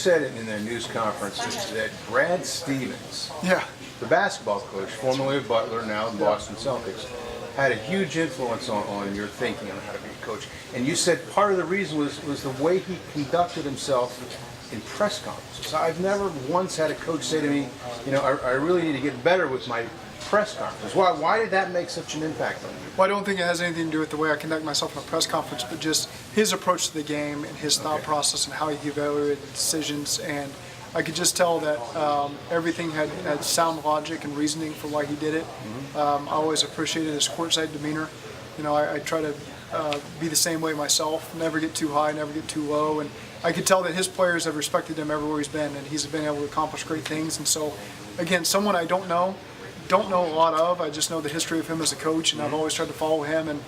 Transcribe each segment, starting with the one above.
said it in their news conference that Brad Stevens, Yeah. the basketball coach, formerly of Butler, now the Boston Celtics, had a huge influence on your thinking on how to be a coach. And you said part of the reason was the way he conducted himself in press conferences. I've never once had a coach say to me, I really need to get better with my press conference. Why did that make such an impact on you? Well, I don't think it has anything to do with the way I conduct myself in a press conference, but just his approach to the game and his thought process and how he evaluated decisions. And I could just tell that everything had sound logic and reasoning for why he did it. I always appreciated his courtside demeanor. I try to be the same way myself, never get too high, never get too low. And I could tell that his players have respected him everywhere he's been, and he's been able to accomplish great things. And so, again, someone I don't know a lot of. I just know the history of him as a coach, and I've always tried to follow him. And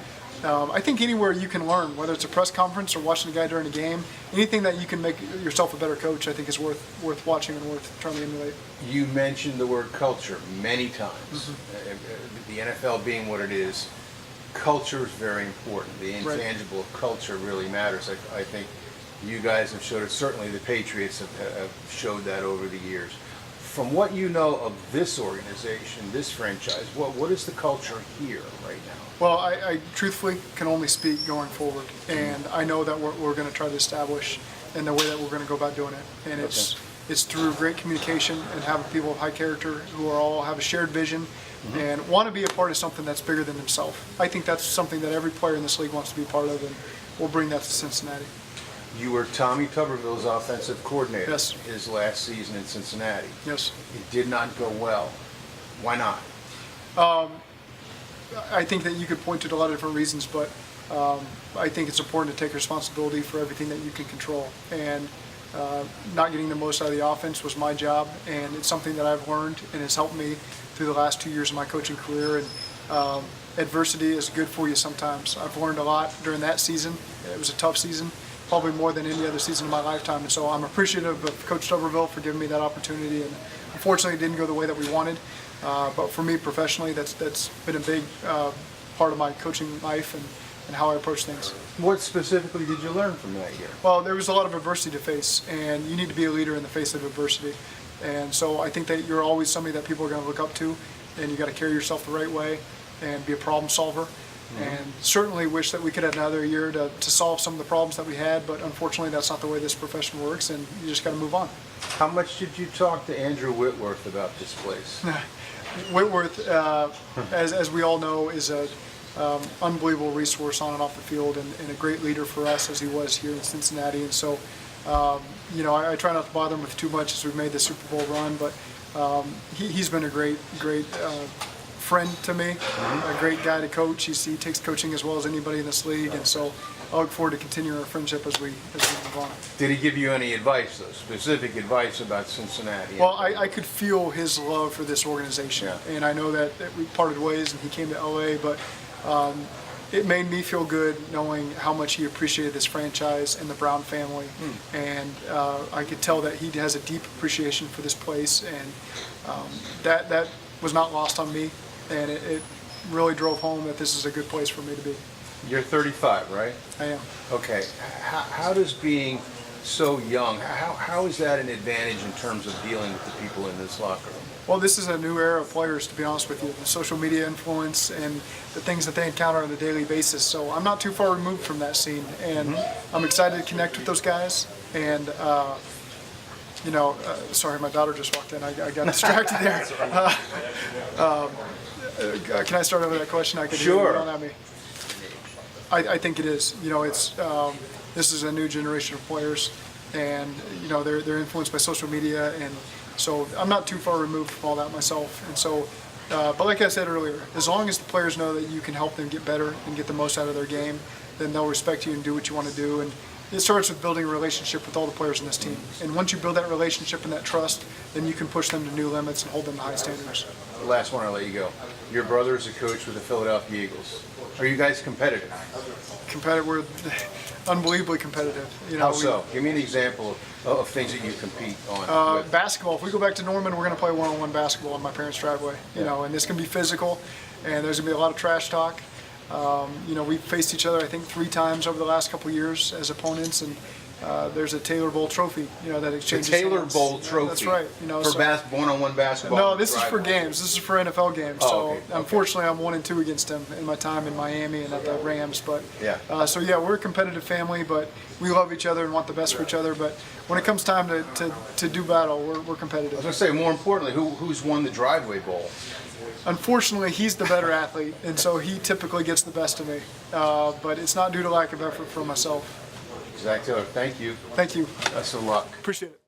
I think anywhere you can learn, whether it's a press conference or watching a guy during a game, anything that you can make yourself a better coach, I think is worth watching and worth trying to emulate. You mentioned the word culture many times. The NFL being what it is, culture is very important. The intangible of culture really matters. I think you guys have showed it. Certainly the Patriots have showed that over the years. From what you know of this organization, this franchise, what is the culture here right now? Well, I truthfully can only speak going forward, and I know that we're going to try to establish in the way that we're going to go about doing it. And it's through great communication and having people of high character who all have a shared vision and want to be a part of something that's bigger than themselves. I think that's something that every player in this league wants to be a part of, and we'll bring that to Cincinnati. You were Tommy Tuberville's offensive coordinator. Yes. His last season in Cincinnati. Yes. It did not go well. Why not? I think that you could point to a lot of different reasons, but I think it's important to take responsibility for everything that you can control. And not getting the most out of the offense was my job, and it's something that I've learned and has helped me through the last 2 years of my coaching career. And adversity is good for you sometimes. I've learned a lot during that season. It was a tough season, probably more than any other season of my lifetime. And so I'm appreciative of Coach Tuberville for giving me that opportunity. And unfortunately, it didn't go the way that we wanted. But for me professionally, that's been a big part of my coaching life and how I approach things. What specifically did you learn from that year? Well, there was a lot of adversity to face, and you need to be a leader in the face of adversity. And so I think that you're always somebody that people are going to look up to, and you got to carry yourself the right way and be a problem solver. And certainly wish that we could have another year to solve some of the problems that we had, but unfortunately that's not the way this profession works, and you just got to move on. How much did you talk to Andrew Whitworth about this place? Whitworth, as we all know, is a unbelievable resource on and off the field, and a great leader for us as he was here in Cincinnati. And so, I try not to bother him with too much as we've made the Super Bowl run, but he's been a great friend to me, a great guy to coach. He takes coaching as well as anybody in this league, and so I look forward to continuing our friendship as we move on. Did he give you any advice, though, specific advice about Cincinnati? Well, I could feel his love for this organization, and I know that we parted ways and he came to LA, but it made me feel good knowing how much he appreciated this franchise and the Brown family, and I could tell that he has a deep appreciation for this place, and that was not lost on me, and it really drove home that this is a good place for me to be. You're 35, right? I am. Okay. How does being so young, how is that an advantage in terms of dealing with the people in this locker room? Well, this is a new era of players, to be honest with you. The social media influence and the things that they encounter on a daily basis. So I'm not too far removed from that scene, and I'm excited to connect with those guys. And sorry, my daughter just walked in. I got distracted there. Can I start over that question? I could hear you yelling at me. I think it is. This is a new generation of players, and they're influenced by social media, and so I'm not too far removed from all that myself. And so, but like I said earlier, as long as the players know that you can help them get better and get the most out of their game, then they'll respect you and do what you want to do. And it starts with building a relationship with all the players in this team. And once you build that relationship and that trust, then you can push them to new limits and hold them to high standards. The last one, I'll let you go. Your brother is a coach with the Philadelphia Eagles. Are you guys competitive? We're unbelievably competitive. How so? Give me an example of things that you compete on. Basketball. If we go back to Norman, we're going to play one-on-one basketball on my parents' driveway. And it's going to be physical, and there's going to be a lot of trash talk. We've faced each other, I think, 3 times over the last couple of years as opponents, and there's a Taylor Bowl trophy, that The exchanges. Taylor hands. Bowl trophy. That's right. For one-on-one basketball. No, this is for games. This is for NFL games. Oh, So okay, okay. unfortunately, I'm 1-2 against him in my time in Miami and at the Rams. But Yeah. so yeah, we're a competitive family, but we love each other and want the best for each other. But when it comes time to do battle, we're competitive. I was going to say, more importantly, who's won the driveway bowl? Unfortunately, he's the better athlete, and so he typically gets the best of me. But it's not due to lack of effort from myself. Zac Taylor, thank you. Thank you. Best of luck. Appreciate it.